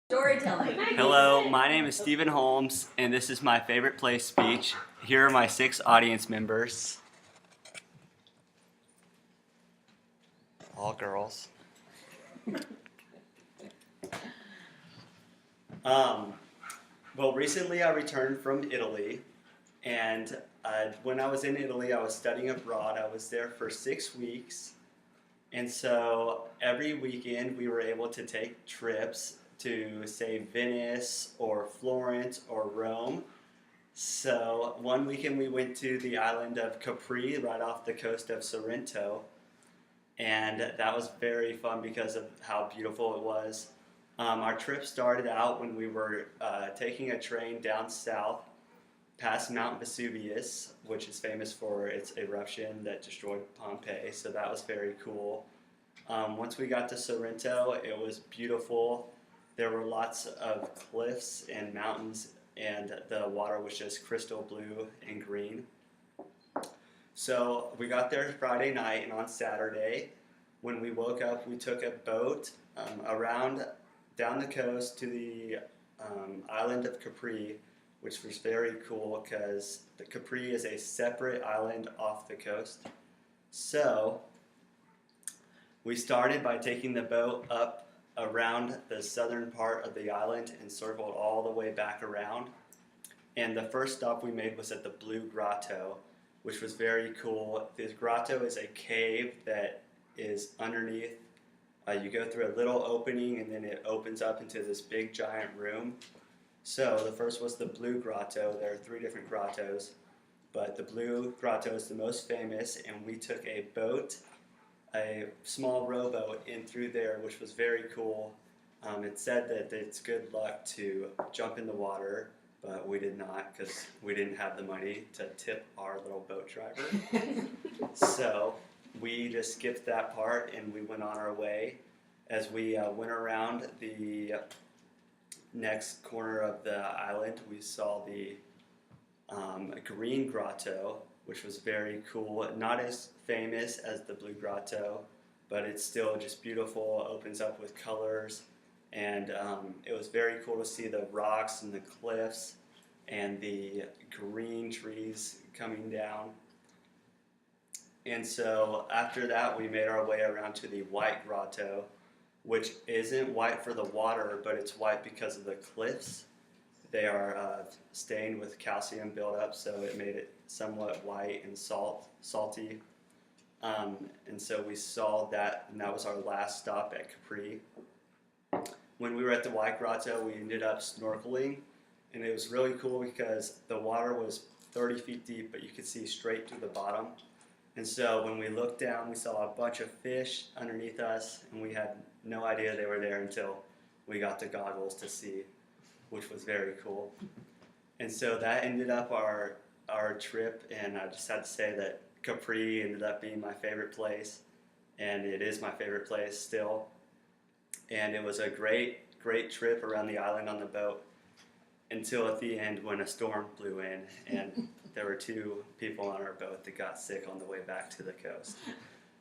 Storytelling. Hello, my name is Stephen Holmes, and this is my favorite place speech. Here are my 6 audience members. All girls. Well, recently I returned from Italy, and when I was in Italy, I was studying abroad. I was there for 6 weeks, and so every weekend we were able to take trips to, say, Venice or Florence or Rome. So one weekend we went to the island of Capri, right off the coast of Sorrento, and that was very fun because of how beautiful it was. Our trip started out when we were taking a train down south past Mount Vesuvius, which is famous for its eruption that destroyed Pompeii, so that was very cool. Once we got to Sorrento, it was beautiful. There were lots of cliffs and mountains, and the water was just crystal blue and green. So we got there Friday night, and on Saturday, when we woke up, we took a boat around down the coast to the island of Capri, which was very cool because the Capri is a separate island off the coast. So we started by taking the boat up around the southern part of the island and circled all the way back around. And the first stop we made was at the Blue Grotto, which was very cool. This grotto is a cave that is underneath. You go through a little opening and then it opens up into this big giant room. So the first was the Blue Grotto. There are 3 different grottos, but the Blue Grotto is the most famous, and we took a boat, a small rowboat, in through there, which was very cool. It said that it's good luck to jump in the water, but we did not because we didn't have the money to tip our little boat driver. So we just skipped that part and we went on our way. As we went around the next corner of the island, we saw the Green Grotto, which was very cool. Not as famous as the Blue Grotto, but it's still just beautiful. It opens up with colors, and it was very cool to see the rocks and the cliffs and the green trees coming down. And so after that, we made our way around to the White Grotto, which isn't white for the water, but it's white because of the cliffs. They are stained with calcium buildup, so it made it somewhat white and salty. And so we saw that, and that was our last stop at Capri. When we were at the White Grotto, we ended up snorkeling, and it was really cool because the water was 30 feet deep, but you could see straight to the bottom. And so when we looked down, we saw a bunch of fish underneath us, and we had no idea they were there until we got the goggles to see, which was very cool. And so that ended up our trip, and I just had to say that Capri ended up being my favorite place, and it is my favorite place still. And it was a great trip around the island on the boat until at the end when a storm blew in, and there were 2 people on our boat that got sick on the way back to the coast.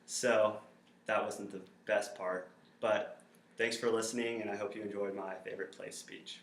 So that wasn't the best part, but thanks for listening, and I hope you enjoyed my favorite place speech.